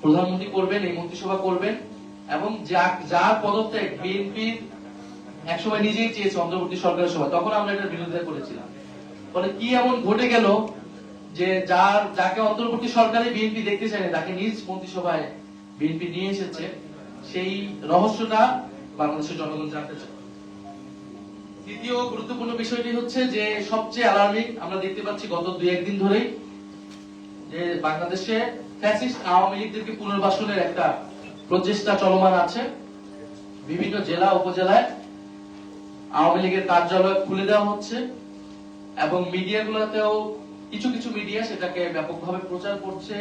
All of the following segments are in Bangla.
প্রধানমন্ত্রী করবেন, এই মন্ত্রিসভা করবেন, এবং যার পদত্যাগ বিএনপির একসময় নিজেই চেয়েছে অন্তর্বর্তী সরকারের সময়, তখন আমরা এটার বিরোধিতা করেছিলাম। ফলে কি এমন ঘটে গেল যে যাকে অন্তর্বর্তী সরকারে বিএনপি দেখতে চায়নি তাকে নিজ মন্ত্রিসভায় বিএনপি নিয়ে এসেছে, সেই রহস্যটা বাংলাদেশের জনগণ জানতে চায়। দ্বিতীয় গুরুত্বপূর্ণ বিষয়টি হচ্ছে যে সবচেয়ে অ্যালার্মিং আমরা দেখতে পাচ্ছি গত 2-1 দিন ধরেই যে বাংলাদেশে ফ্যাসিস্ট আওয়ামী লীগদেরকে পুনর্বাসনের একটা প্রচেষ্টা চলমান আছে। বিভিন্ন জেলা উপজেলায় আওয়ামী লীগের কার্যালয় খুলে দেওয়া হচ্ছে এবং মিডিয়াগুলোতেও কিছু কিছু মিডিয়া সেটাকে ব্যাপকভাবে প্রচার করছে,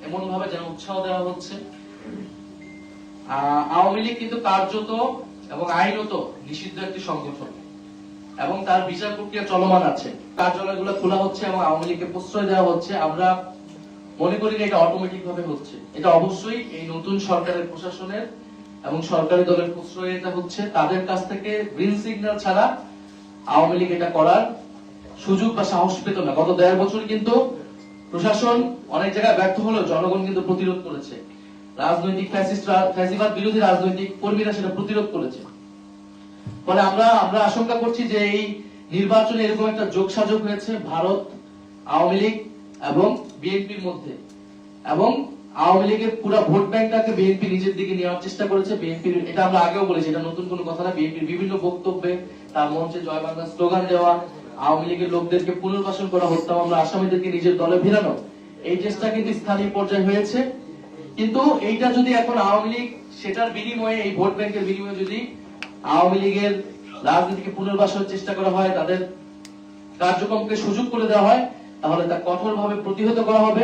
এমন ভাবে যেন উৎসাহ দেওয়া হচ্ছে। আওয়ামী লীগ কিন্তু কার্যত এবং আইনত নিষিদ্ধ একটি সংগঠন এবং তার বিচার প্রক্রিয়া চলমান আছে। কার্যালয়গুলো খোলা হচ্ছে এবং আওয়ামী লীগকে প্রশ্রয় দেওয়া হচ্ছে। আমরা মনে করি এটা অটোমেটিক ভাবে হচ্ছে। এটা অবশ্যই এই নতুন সরকারের প্রশাসনের এবং সরকারি দলের প্রশ্রয় এটা হচ্ছে। তাদের কাছ থেকে গ্রিন সিগন্যাল ছাড়া আওয়ামী লীগ এটা করার সুযোগ বা সাহস পেত না। গত 1.5 বছর কিন্তু প্রশাসন অনেক জায়গায় ব্যর্থ হলেও জনগণ কিন্তু প্রতিরোধ করেছে। রাজনৈতিক ফ্যাসিবাদ বিরোধী রাজনৈতিক কর্মীরা সেটা প্রতিরোধ করেছে। ফলে আমরা আশঙ্কা করছি যে এই নির্বাচনে এরকম একটা যোগসাজগ হয়েছে ভারত, আওয়ামী লীগ এবং বিএনপির মধ্যে, এবং আওয়ামী লীগের পুরো ভোট ব্যাংকটাকে বিএনপি নিজের দিকে নেওয়ার চেষ্টা করেছে। বিএনপির, এটা আমরা আগেও বলেছি, এটা নতুন কোনো কথা না, বিএনপির বিভিন্ন বক্তব্যে তার মঞ্চে জয় বাংলা স্লোগান দেওয়া, আওয়ামী লীগের লোকদেরকে পুনর্বাসন করা, হত্যা মামলা আসামিদেরকে নিজের দলে ভিড়ানো, এই চেষ্টা কিন্তু স্থানীয় পর্যায়ে হয়েছে। কিন্তু এইটা যদি এখন আওয়ামী লীগ সেটার বিনিময়ে, এই ভোট ব্যাংকের বিনিময়ে যদি আওয়ামী লীগের রাজনীতিকে পুনর্বাসনের চেষ্টা করা হয়, তাদের কার্যক্রমকে সুযোগ করে দেওয়া হয়, তাহলে তা কঠোরভাবে প্রতিহত করা হবে।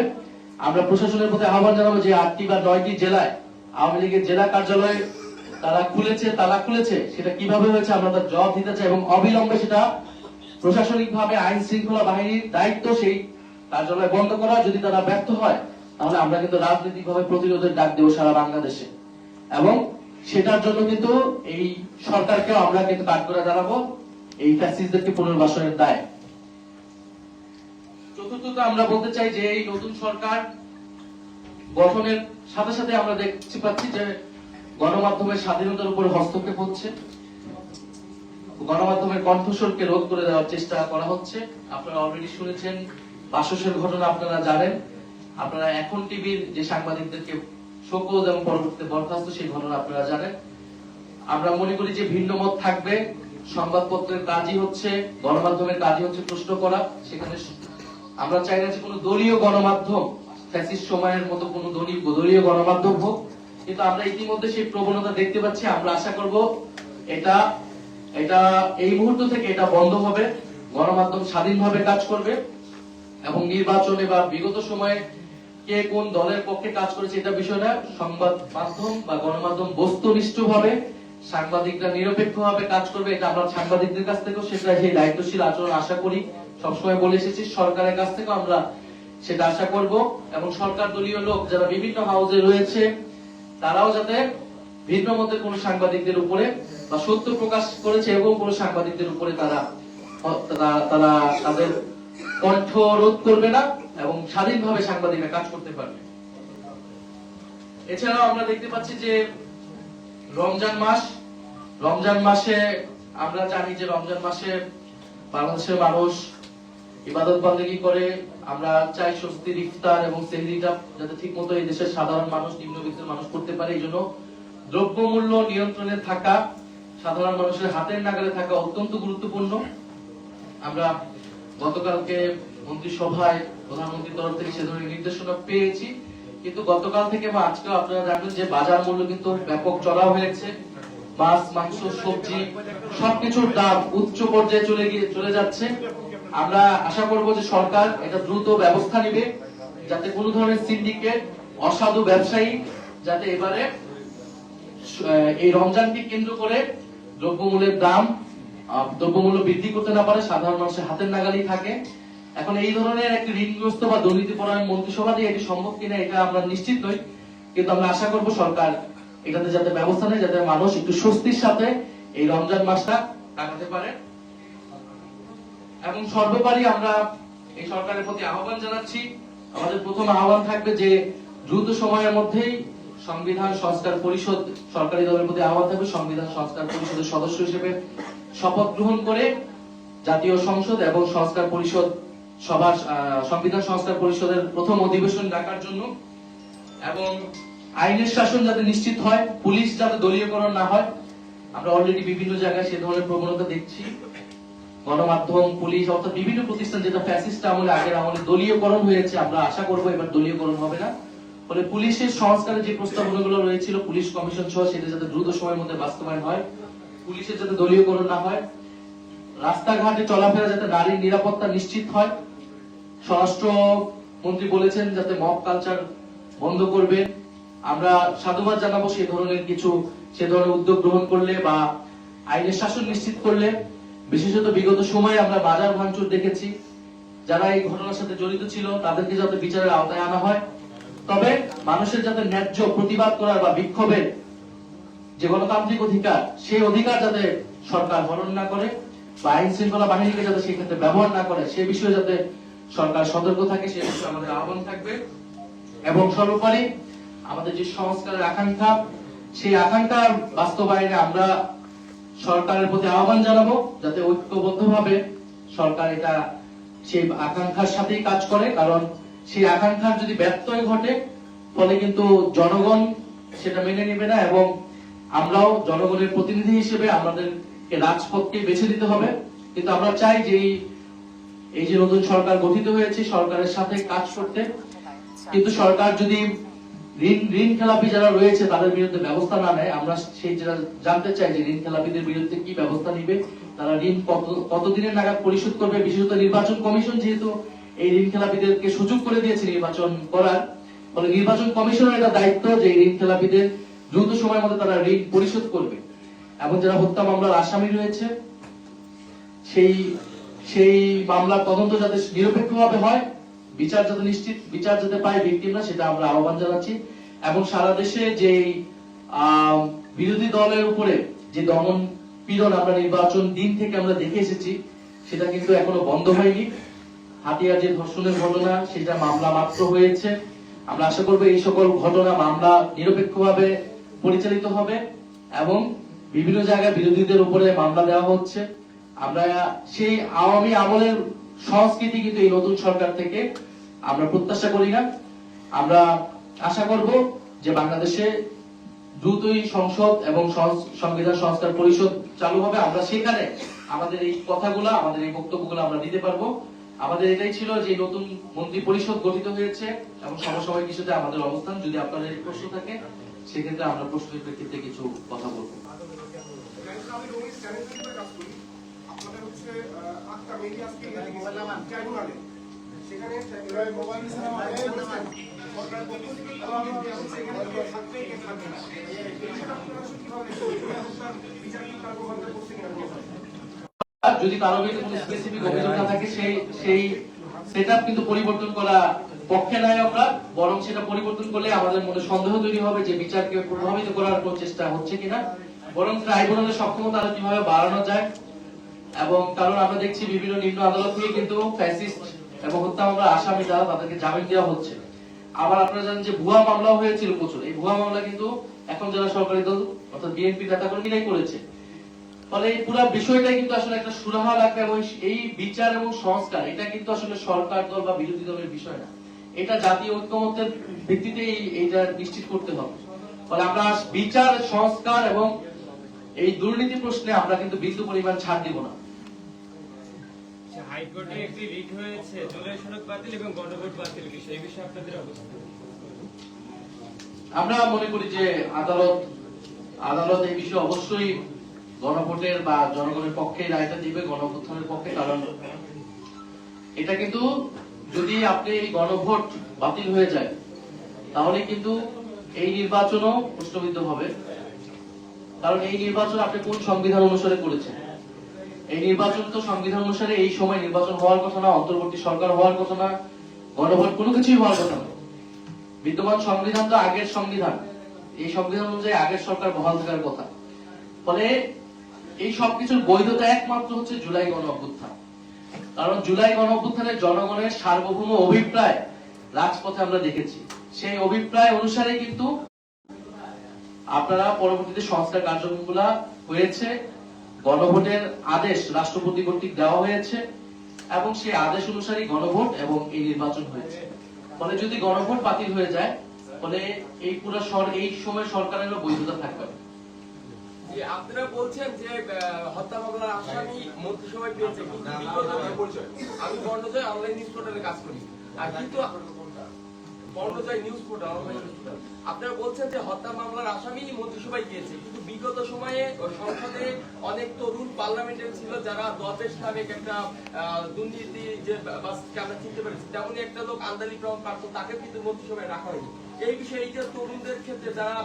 আমরা প্রশাসনের প্রতি আহ্বান জানাবো যে 8টি বা 9টি জেলায় আওয়ামী লীগের জেলা কার্যালয় তালা খুলেছে, সেটা কিভাবে হয়েছে আমরা তার জবাব দিতে চাই এবং অবিলম্বে সেটা প্রশাসনিক ভাবে আইন শৃঙ্খলা বাহিনীর দায়িত্ব সেই কার্যালয় বন্ধ করা। যদি তারা ব্যর্থ হয় তাহলে আমরা কিন্তু রাজনৈতিক ভাবে প্রতিরোধের ডাক দেবো সারা বাংলাদেশে, এবং সেটার জন্য কিন্তু এই সরকারকেও আমরা কিন্তু কাঠগড়া জানাবো এই ফ্যাসিস্টদেরকে পুনর্বাসনের দায়। চতুর্থত আমরা বলতে চাই যে এই নতুন সরকার গঠনের সাথে সাথে আমরা দেখতে পাচ্ছি যে গণমাধ্যমের স্বাধীনতার উপর হস্তক্ষেপ হচ্ছে, গণমাধ্যমের কণ্ঠস্বরকে রোধ করে দেওয়ার চেষ্টা করা হচ্ছে। আপনারা অলরেডি শুনেছেন বাসসের ঘটনা, আপনারা জানেন, আপনারা এখন টিভির যে সাংবাদিকদেরকে শোকজ এবং পরবর্তীতে বরখাস্ত, সেই ঘটনা আপনারা জানেন। আমরা মনে করি যে ভিন্ন মত থাকবে, সংবাদপত্রের কাজই হচ্ছে, গণমাধ্যমের কাজই হচ্ছে প্রশ্ন করা। সেখানে আমরা চাই না যে কোনো দলীয় গণমাধ্যম ফ্যাসিস্ট সময়ের মতো কোনো দলীয় গণমাধ্যম হোক, কিন্তু আমরা ইতিমধ্যে সেই প্রবণতা দেখতে পাচ্ছি। আমরা আশা করব এটা এই মুহূর্ত থেকে এটা বন্ধ হবে, গণমাধ্যম স্বাধীনভাবে কাজ করবে এবং নির্বাচনে বা বিগত সময়ে কে কোন দলের পক্ষে কাজ করেছে এটা বিষয় না। সংবাদ মাধ্যম বা গণমাধ্যম বস্তুনিষ্ঠভাবে, সাংবাদিকরা নিরপেক্ষভাবে কাজ করবে, এটা আমরা সাংবাদিকদের কাছ থেকেও সেটা সেই দায়িত্বশীল আচরণ আশা করি, সবসময় বলে এসেছি। সরকারের কাছ থেকেও আমরা সেটা আশা করব, এবং সরকার দলীয় লোক যারা বিভিন্ন হাউসে রয়েছে তারাও যাতে ভিন্ন মতের কোন সাংবাদিকদের উপরে বা সত্য প্রকাশ করেছে এবং কোন সাংবাদিকদের উপরে তারা তাদের কণ্ঠ রোধ করবে না এবং স্বাধীনভাবে সাংবাদিকরা কাজ করতে পারবে। এছাড়াও আমরা দেখতে পাচ্ছি যে রমজান মাসে আমরা জানি যে রমজান মাসে বাংলাদেশের মানুষ ইবাদত বন্দেগী করে। আমরা চাই স্বস্তির ইফতার এবং সেহরিটা যাতে ঠিক মতো এই দেশের সাধারণ মানুষ, নিম্নবিত্তের মানুষ করতে পারে। এই জন্য দ্রব্যমূল্য নিয়ন্ত্রণে থাকা, সাধারণ মানুষের হাতের নাগালে থাকা অত্যন্ত গুরুত্বপূর্ণ। আমরা গতকালকে মন্ত্রিসভায় প্রধানমন্ত্রীর তরফ থেকে সে ধরনের নির্দেশনা পেয়েছি, কিন্তু গতকাল থেকে বা আজকেও আপনারা জানেন যে বাজার মূল্য কিন্তু ব্যাপক চড়া হয়েছে। মাছ, মাংস, সবজি সবকিছুর দাম উচ্চ পর্যায়ে চলে যাচ্ছে। আমরা আশা করব যে সরকার এটা দ্রুত ব্যবস্থা নেবে, যাতে কোনো ধরনের সিন্ডিকেট, অসাধু ব্যবসায়ী যাতে এবারে এই রমজানকে কেন্দ্র করে দ্রব্যমূল্য বৃদ্ধি করতে না পারে, সাধারণ মানুষের হাতের নাগালেই থাকে। এখন এই ধরনের একটি ঋণগ্রস্ত বা দুর্নীতিপরায়ণ মন্ত্রিসভা দিয়ে এটি সম্ভব কিনা এটা আমরা নিশ্চিত নই, কিন্তু আমরা আশা করব সরকার এটাতে যাতে ব্যবস্থা নেয়, যাতে মানুষ একটু স্বস্তির সাথে এই রমজান মাসটা কাটাতে পারে। এবং সর্বোপরি আমরা এই সরকারের প্রতি আহ্বান জানাচ্ছি, আমাদের প্রথম আহ্বান থাকবে যে দ্রুত সময়ের মধ্যেই সংবিধান সংস্কার পরিষদ সরকারি দলের প্রতি আহ্বান থাকবে সংবিধান সংস্কার পরিষদের সদস্য হিসেবে শপথ গ্রহণ করে জাতীয় সংসদ এবং সংস্কার পরিষদ সভার সংবিধান সংস্কার পরিষদের প্রথম অধিবেশন ডাকার জন্য, এবং আইনের শাসন যাতে নিশ্চিত হয়, পুলিশ যাতে দলীয়করণ না হয়। আমরা অলরেডি বিভিন্ন জায়গায় সে ধরনের প্রবণতা দেখছি। গণমাধ্যম, পুলিশ অর্থাৎ বিভিন্ন প্রতিষ্ঠান যেটা ফ্যাসিস্ট আমলে আগের আমলে দলীয়করণ হয়েছে, আমরা আশা করব এবার দলীয়করণ হবে না। ফলে পুলিশের সংস্কারের যে প্রস্তাবনাগুলো রয়েছিল পুলিশ কমিশন সহ সেটা যাতে দ্রুত সময়ের মধ্যে বাস্তবায়ন হয়, পুলিশের যাতে দলীয়করণ না হয়, রাস্তাঘাটে চলাফেরা যাতে নারীর নিরাপত্তা নিশ্চিত হয়। স্বরাষ্ট্র মন্ত্রী বলেছেন যাতে মব কালচার বন্ধ করবে। আমরা সাধুবাদ জানাবো সে ধরনের উদ্যোগ গ্রহণ করলে বা আইনের শাসন নিশ্চিত করলে। বিশেষত বিগত সময়ে আমরা বাজার ভাঙচুর দেখেছি, যারা এই ঘটনার সাথে জড়িত ছিল তাদেরকে যাতে বিচারের আওতায় আনা হয়। তবে মানুষের যাতে ন্যায্য প্রতিবাদ করার বা বিক্ষোভের যে গণতান্ত্রিক অধিকার, সেই অধিকার যাতে সরকার হরণ না করে বা আইন শৃঙ্খলা বাহিনীকে যাতে সেক্ষেত্রে ব্যবহার না করে, সে বিষয়ে যাতে সরকার সতর্ক থাকে, সে বিষয়ে আমাদের আহ্বান থাকবে। এবং সর্বোপরি আমাদের যে সংস্কারের আকাঙ্ক্ষা, সেই আকাঙ্ক্ষা বাস্তবায়নে আমরা সরকারের প্রতি আহ্বান জানাবো যাতে ঐক্যবদ্ধভাবে সরকার এটা সেই আকাঙ্ক্ষার সাথেই কাজ করে। কারণ সেই আকাঙ্ক্ষার যদি ব্যত্যয় ঘটে ফলে কিন্তু জনগণ সেটা মেনে নেবে না, এবং আমরাও জনগণের প্রতিনিধি হিসেবে আমাদেরকে রাজপথকে বেছে দিতে হবে। কিন্তু আমরা চাই যে এই যে নতুন সরকার গঠিত হয়েছে সরকারের সাথে কাজ করতে, কিন্তু সরকার যদি ঋণ খেলাপি যারা রয়েছে তাদের বিরুদ্ধে ব্যবস্থা না নেয়, আমরা সেই যেটা জানতে চাই যে ঋণ খেলাপিদের বিরুদ্ধে কি ব্যবস্থা নিবে, তারা ঋণ কতদিনের নাগাদ পরিশোধ করবে। বিশেষত নির্বাচন কমিশন যেহেতু এই ঋণ খেলাপিদেরকে সুযোগ করে দিয়েছে নির্বাচন করার, ফলে নির্বাচন কমিশনের এটা দায়িত্ব যে ঋণ খেলাপিদের দ্রুত সময়ের মধ্যে তারা ঋণ পরিশোধ করবে। এবং যারা হত্যা মামলার আসামি রয়েছে সেই মামলার তদন্ত যাতে নিরপেক্ষভাবে হয়, বিচার যাতে পায় ভিকটিমরা, সেটা আমরা আহ্বান জানাচ্ছি। এবং সারা দেশে যে বিরোধী দলের উপরে যে দমন পীড়ন আমরা নির্বাচন দিন থেকে আমরা দেখে এসেছি, সেটা কিন্তু এখনো বন্ধ হয়নি। হাতিয়ার যে ধর্ষণের ঘটনা, সেটা মামলা মাত্র হয়েছে। আমরা আশা করবো এই সকল ঘটনা মামলা নিরপেক্ষভাবে পরিচালিত হবে এবং বিভিন্ন জায়গায় বিরোধীদের উপরে মামলা দেওয়া হচ্ছে। আমরা সেই আওয়ামী আমলের সংস্কৃতি কিন্তু এই নতুন সরকার থেকে আমরা প্রত্যাশা করি না। আমরা আশা করব যে বাংলাদেশে দ্রুতই সংসদ এবং সংবিধান সংস্কার পরিষদ চালু হবে। আমরা সেখানে আমাদের এই কথাগুলো, আমাদের এই বক্তব্যগুলো আমরা দিতে পারবো। আমাদের এটাই ছিল যে নতুন মন্ত্রী পরিষদ গঠিত হয়েছে এবং সমসাময়িক কিছুতে আমাদের অবস্থান। যদি আপনাদের প্রশ্ন থাকে সেক্ষেত্রে আমরা প্রশ্নের প্রেক্ষিতে কিছু কথা বলবো। যদি কারো বিরুদ্ধে কোনো স্পেসিফিক অভিযোগ না থাকে সেই সেটআপ কিন্তু পরিবর্তন করা পক্ষে নাই আমরা, বরং সেটা পরিবর্তন করলে আমাদের মনে সন্দেহ তৈরি হবে যে বিচারকে প্রভাবিত করার কোনো চেষ্টা হচ্ছে কিনা, বরং ট্রাইব্যুনালের সক্ষমতা আরো কিভাবে বাড়ানো যায়। এবং কারণ আমরা দেখছি বিভিন্ন নিম্ন আদালত থেকে কিন্তু ফ্যাসিস্ট এবং হত্যা মামলার আসামি যারা তাদেরকে জামিন দেওয়া হচ্ছে। আবার আপনারা জানেন যে ভুয়া মামলাও হয়েছিল প্রচুর। এই ভুয়া মামলা কিন্তু এখন যারা সরকারি দল অর্থাৎ বিএনপি নেতাকর্মীরাই করেছে। ফলে এই পুরো বিষয়টাই কিন্তু আসলে একটা সুরাহা লাগবে এবং এই বিচার এবং সংস্কার এটা কিন্তু আসলে সরকার দল বা বিরোধী দলের বিষয় না, এটা জাতীয় ঐক্যমত্যের ভিত্তিতে এইটা নিশ্চিত করতে হবে। ফলে আমরা বিচার সংস্কার এবং এই দুর্নীতি প্রশ্নে আমরা কিন্তু বিন্দু পরিমাণ ছাড় দিব না। হাইকোর্টে একটি রিট হয়েছে জুলাই সনদ বাতিল এবং গণভোট বাতিল বিষয়ে, এই বিষয়ে আপনাদের অবস্থান। আমরা মনে করি যে আদালত এই বিষয়ে অবশ্যই গণভোটের বা জনগণের পক্ষে রায়টা দিবে, গণঅভ্যুত্থানের পক্ষে। কারণ এটা কিন্তু যদি আপনি এই গণভোট বাতিল হয়ে যায় তাহলে কিন্তু এই নির্বাচনও প্রশ্নবিদ্ধ হবে। কারণ এই নির্বাচন আপনি কোন সংবিধান অনুসারে করেছেন? এই নির্বাচন তো সংবিধান অনুসারে এই সময় নির্বাচন হওয়ার কথা না, অন্তর্বর্তী সরকার হওয়ার কথা না, গণভোট কোনো কিছুই হওয়ার কথা না। বিদ্যমান সংবিধান তো আগের সংবিধান, এই সংবিধান অনুযায়ী আগের সরকার বহাল থাকার কথা। ফলে এই সবকিছুর বৈধতা একমাত্র হচ্ছে জুলাই গণঅভ্যুত্থান। কারণ জুলাই গণঅভ্যুত্থানে জনগণের সার্বভৌম অভিপ্রায় রাজপথে আমরা দেখেছি। সেই অভিপ্রায় অনুসারে কিন্তু আপনারা পরবর্তীতে সংস্কার কার্যক্রমগুলা হয়েছে। গণভোটের আদেশ রাষ্ট্রপতি কর্তৃক দেওয়া হয়েছে এবং সেই আদেশ অনুসারে গণভোট এবং এই নির্বাচন হয়েছে। ফলে যদি গণভোট বাতিল হয়ে যায় ফলে এই পুরো এই সময় সরকারেরও বৈধতা থাকবে না। আপনারা বলছেন যে হত্যা মামলার আসামি মন্ত্রিসভায় পেয়েছে, কিন্তু আমি বর্ণজয় অনলাইন নিউজ পোর্টালে কাজ করি, আর কিন্তু Barnajoy news portal online news portal, আপনারা বলছেন যে হত্যা মামলার আসামি মন্ত্রিসভায় গিয়েছে, কিন্তু বিগত সময়ে সংসদে অনেক তরুণ পার্লামেন্টের ছিল যারা দশের সাবেক একটা দুর্নীতি যে বাসকে আমরা চিনতে পেরেছি, তেমনই একটা লোক আন্দালি প্রমাণ পারত, তাকে কিন্তু মন্ত্রিসভায় রাখা হয়নি। এই বিষয়ে এই যে তরুণদের ক্ষেত্রে যারা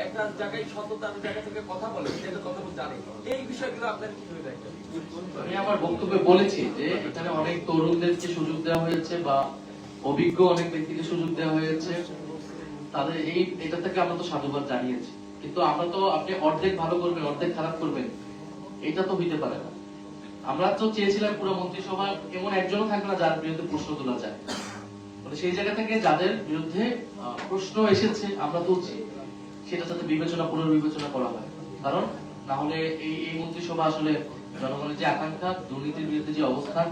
একটা জায়গায় সততার জায়গা থেকে কথা বলে সেটা কথা জানে, এই বিষয়গুলো আপনার কি হয়ে যায়? আমি আমার বক্তব্যে বলেছি যে এখানে অনেক তরুণদেরকে সুযোগ দেওয়া হয়েছে বা অভিজ্ঞ অনেক ব্যক্তিকে সুযোগ দেওয়া হয়েছে, তাদের এটা থেকে আমরা তো সাধুবাদ জানিয়েছি। কিন্তু আমরা তো আপনি অর্ধেক ভালো করবেন অর্ধেক খারাপ করবেন এটা তো হইতে পারে না। আমরা তো চেয়েছিলাম পুরো মন্ত্রিসভা এমন একজনও থাকবে না যার বিরুদ্ধে প্রশ্ন তোলা যায়। সেই জায়গা থেকে যাদের বিরুদ্ধে প্রশ্ন এসেছে আমরা তুলছি, সেটা যাতে পুনর্বিবেচনা করা হয়। কারণ না হলে এই মন্ত্রিসভা আসলে জনগণের যে আকাঙ্ক্ষা, দুর্নীতির বিরুদ্ধে যে অবস্থান,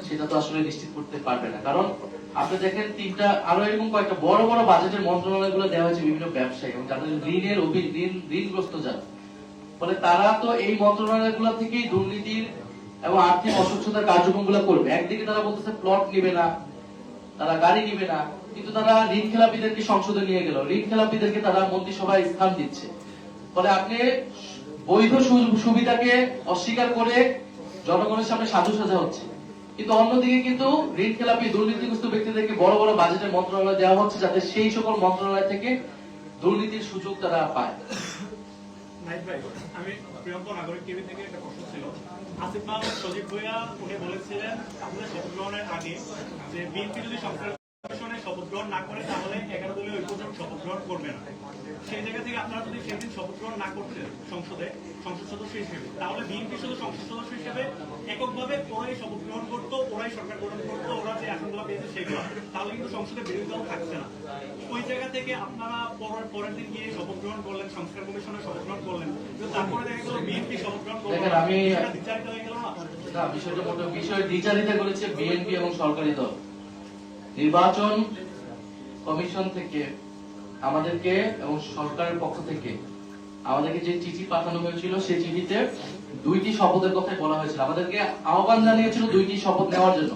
সেটা তো আসলে নিশ্চিত করতে পারবে না। কারণ আপনি দেখেন আরো এরকম কয়েকটা বড় বড় বাজেটের মন্ত্রণালয়গুলো দেওয়া হয়েছে বিভিন্ন ব্যবসায়ী এবং যাদের ঋণগ্রস্ত যারা, ফলে তারা তো এই মন্ত্রণালয়গুলো থেকেই দুর্নীতির এবং আর্থিক অস্বচ্ছতার কার্যক্রমগুলো করবে। একদিকে তারা বলতেছে প্লট নিবে না, তারা গাড়ি নিবে না, কিন্তু তারা ঋণ খেলাপিদেরকে সংসদে নিয়ে গেল, ঋণ খেলাপিদেরকে তারা মন্ত্রিসভায় স্থান দিচ্ছে। ফলে আপনি বৈধ সুবিধাকে অস্বীকার করে জনগণের সামনে সাধু সাজা হচ্ছে, কিন্তু অন্যদিকে কিন্তু ঋণ খেলাপি দুর্নীতিগ্রস্ত ব্যক্তিদেরকে বড় বড় বাজেটের মন্ত্রণালয় দেওয়া হচ্ছে যাতে সেই সকল মন্ত্রণালয় থেকে দুর্নীতির সুযোগ তারা পায়। আমি প্রিয়ঙ্ক নাগরিক টিভি থেকে একটা প্রশ্ন ছিল। আসিফ মাহমুদ সজীব ভুঁইয়া উনি বলেছিলেন আপনাদের শপথ গ্রহণের আগে যে বিএনপি যদি সংস্কার কমিশনে শপথ গ্রহণ না করে তাহলে 11 দলীয় ঐক্যজোট শপথ গ্রহণ করবে না। সেই জায়গা থেকে আপনারা যদি সেদিন শপথ গ্রহণ না করতেন সংসদ সদস্য হিসেবে, তাহলে বিএনপি শুধু সংসদ সদস্য হিসেবে এককভাবে ওরাই শপথ গ্রহণ করতো, ওরাই সরকার গঠন করতো, ওরা যে আসনগুলো পেয়েছে সেগুলো, তাহলে কিন্তু সংসদে বিরোধী দল থাকছে না। ওই জায়গা থেকে আপনারা পরের দিন গিয়ে শপথ গ্রহণ করলেন, সংস্কার কমিশনে শপথ গ্রহণ করলেন, কিন্তু তারপরে দেখা গেল বিএনপি শপথ গ্রহণ করলেন, বিচারিত হয়ে গেল না? বিষয় দ্বিচারিতা করেছে বিএনপি এবং সরকারি দল। নির্বাচন কমিশন থেকে আমাদেরকে এবং সরকারের পক্ষ থেকে আমাদেরকে যে চিঠি পাঠানো হয়েছিল সেই চিঠিতে 2টি শপথের কথাই বলা হয়েছিল। আমাদেরকে আহ্বান জানিয়েছিল 2টি শপথ নেওয়ার জন্য।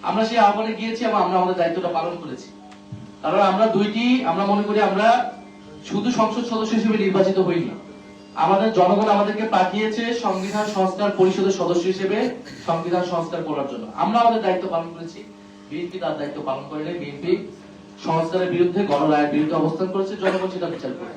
আমরা সেই আহ্বানে গিয়েছি এবং আমরা আমাদের দায়িত্বটা পালন করেছি। কারণ আমরা মনে করি আমরা শুধু সংসদ সদস্য হিসেবে নির্বাচিত হইনি, আমাদের জনগণ আমাদেরকে পাঠিয়েছে সংবিধান সংস্কার পরিষদের সদস্য হিসেবে সংবিধান সংস্কার করার জন্য। আমরা আমাদের দায়িত্ব পালন করেছি, বিএনপি তার দায়িত্ব পালন করেনি। বিএনপি সংস্কারের বিরুদ্ধে, গণরায়ের বিরুদ্ধে অবস্থান করেছে, জনগণ সেটা বিচার করে।